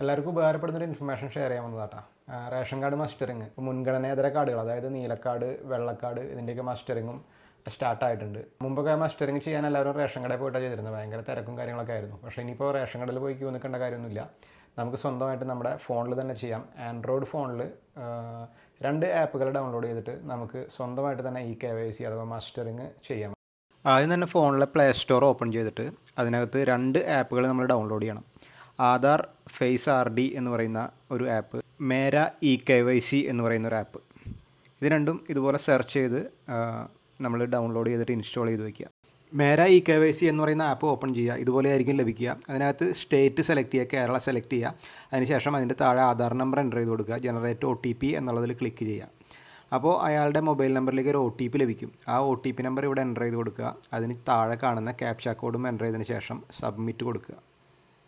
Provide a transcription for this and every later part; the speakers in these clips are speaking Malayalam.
എല്ലാവർക്കും ഉപകാരപ്പെടുന്നൊരു ഇൻഫർമേഷൻ ഷെയർ ചെയ്യാൻ വന്നതാട്ടാ. റേഷൻ കാർഡ് മസ്റ്ററിങ് മുൻഗണനേതര കാർഡുകൾ, അതായത് നീലക്കാർഡ്, വെള്ളക്കാർഡ്, ഇതിൻ്റെയൊക്കെ മസ്റ്ററിങ്ങും സ്റ്റാർട്ടായിട്ടുണ്ട്. മുമ്പൊക്കെ മസ്റ്ററിങ് ചെയ്യാൻ എല്ലാവരും റേഷൻ കടയിൽ പോയിട്ടാണ് ചെയ്തിരുന്നത്. ഭയങ്കര തിരക്കും കാര്യങ്ങളൊക്കെ ആയിരുന്നു. പക്ഷേ ഇനിയിപ്പോൾ റേഷൻ കടയിൽ പോയി ക്യൂ നിൽക്കേണ്ട കാര്യമൊന്നുമില്ല. നമുക്ക് സ്വന്തമായിട്ട് നമ്മുടെ ഫോണിൽ തന്നെ ചെയ്യാം. ആൻഡ്രോയിഡ് ഫോണിൽ 2 ആപ്പുകൾ ഡൗൺലോഡ് ചെയ്തിട്ട് നമുക്ക് സ്വന്തമായിട്ട് തന്നെ ഈ KYC അഥവാ മസ്റ്ററിങ് ചെയ്യാം. ആദ്യം തന്നെ ഫോണിലെ പ്ലേ സ്റ്റോർ ഓപ്പൺ ചെയ്തിട്ട് അതിനകത്ത് 2 ആപ്പുകൾ നമ്മൾ ഡൗൺലോഡ് ചെയ്യണം. ആധാർ ഫേസ് RD എന്ന് പറയുന്ന ഒരു ആപ്പ്, മേര KYC എന്ന് പറയുന്ന ഒരു ആപ്പ്. ഇത് രണ്ടും ഇതുപോലെ സെർച്ച് ചെയ്ത് നമ്മൾ ഡൗൺലോഡ് ചെയ്തിട്ട് ഇൻസ്റ്റാൾ ചെയ്ത് വയ്ക്കുക. മേര KYC എന്ന് പറയുന്ന ആപ്പ് ഓപ്പൺ ചെയ്യുക. ഇതുപോലെ ആയിരിക്കും ലഭിക്കുക. അതിനകത്ത് സ്റ്റേറ്റ് സെലക്ട് ചെയ്യുക, കേരള സെലക്ട് ചെയ്യുക. അതിനുശേഷം അതിൻ്റെ താഴെ ആധാർ നമ്പർ എൻ്റർ ചെയ്ത് കൊടുക്കുക. ജനറേറ്റ് OTP എന്നുള്ളതിൽ ക്ലിക്ക് ചെയ്യുക. അപ്പോൾ അയാളുടെ മൊബൈൽ നമ്പറിലേക്ക് ഒരു OTP ലഭിക്കും. ആ OTP നമ്പർ ഇവിടെ എൻ്റർ ചെയ്ത് കൊടുക്കുക. അതിന് താഴെ കാണുന്ന ക്യാപ്ച കോഡും എൻ്റർ ചെയ്തതിന് ശേഷം സബ്മിറ്റ് കൊടുക്കുക.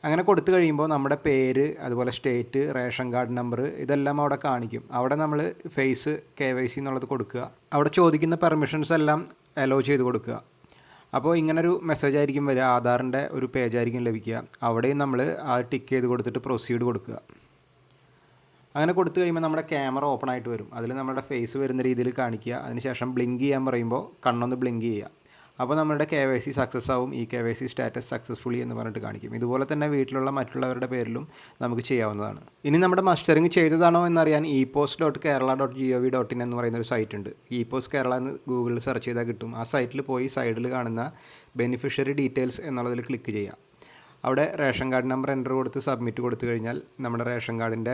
അങ്ങനെ കൊടുത്തു കഴിയുമ്പോൾ നമ്മുടെ പേര്, അതുപോലെ സ്റ്റേറ്റ്, റേഷൻ കാർഡ് നമ്പർ ഇതെല്ലാം അവിടെ കാണിക്കും. അവിടെ നമ്മൾ ഫേസ് KYC എന്നുള്ളത് കൊടുക്കുക. അവിടെ ചോദിക്കുന്ന പെർമിഷൻസ് എല്ലാം അലോ ചെയ്ത് കൊടുക്കുക. അപ്പോൾ ഇങ്ങനൊരു മെസ്സേജ് ആയിരിക്കും വരിക. ആധാറിൻ്റെ ഒരു പേജായിരിക്കും ലഭിക്കുക. അവിടെയും നമ്മൾ ആ ടിക്ക് ചെയ്ത് കൊടുത്തിട്ട് പ്രൊസീഡ് കൊടുക്കുക. അങ്ങനെ കൊടുത്തു കഴിയുമ്പോൾ നമ്മുടെ ക്യാമറ ഓപ്പൺ ആയിട്ട് വരും. അതിൽ നമ്മുടെ ഫേസ് വരുന്ന രീതിയിൽ കാണിക്കുക. അതിനുശേഷം ബ്ലിങ്ക് ചെയ്യാൻ പറയുമ്പോൾ കണ്ണൊന്ന് ബ്ലിങ്ക് ചെയ്യുക. അപ്പോൾ നമ്മുടെ KYC സക്സസ് ആവും. ഈ KYC സ്റ്റാറ്റസ് സക്സസ്ഫുള്ളി എന്ന് പറഞ്ഞിട്ട് കാണിക്കും. ഇതുപോലെ തന്നെ വീട്ടിലുള്ള മറ്റുള്ളവരുടെ പേരിലും നമുക്ക് ചെയ്യാവുന്നതാണ്. ഇനി നമ്മുടെ മസ്റ്ററിങ് ചെയ്തതാണോ എന്നറിയാൻ epost.kerala.gov.in എന്ന് പറയുന്ന ഒരു സൈറ്റ് ഉണ്ട്. epost കേരള എന്ന് ഗൂഗിളിൽ സെർച്ച് ചെയ്താൽ കിട്ടും. ആ സൈറ്റിൽ പോയി സൈഡിൽ കാണുന്ന ബെനിഫിഷ്യറി ഡീറ്റെയിൽസ് എന്നുള്ളതിൽ ക്ലിക്ക് ചെയ്യുക. അവിടെ റേഷൻ കാർഡ് നമ്പർ എൻ്റർ കൊടുത്ത് സബ്മിറ്റ് കൊടുത്തു കഴിഞ്ഞാൽ നമ്മുടെ റേഷൻ കാർഡിൻ്റെ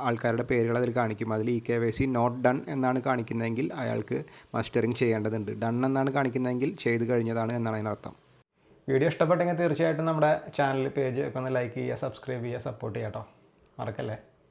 ആൾക്കാരുടെ പേരുകൾ അതിൽ കാണിക്കും. അതിൽ KYC നോട്ട് ഡൺ എന്നാണ് കാണിക്കുന്നതെങ്കിൽ അയാൾക്ക് മസ്റ്ററിങ് ചെയ്യേണ്ടതുണ്ട്. ഡൺ എന്നാണ് കാണിക്കുന്നതെങ്കിൽ ചെയ്ത് കഴിഞ്ഞതാണ് എന്നാണ് അതിനർത്ഥം. വീഡിയോ ഇഷ്ടപ്പെട്ടെങ്കിൽ തീർച്ചയായിട്ടും നമ്മുടെ ചാനൽ പേജ് ഒക്കെ ഒന്ന് ലൈക്ക് ചെയ്യുക, സബ്സ്ക്രൈബ് ചെയ്യുക, സപ്പോർട്ട് ചെയ്യാം കേട്ടോ. മറക്കല്ലേ.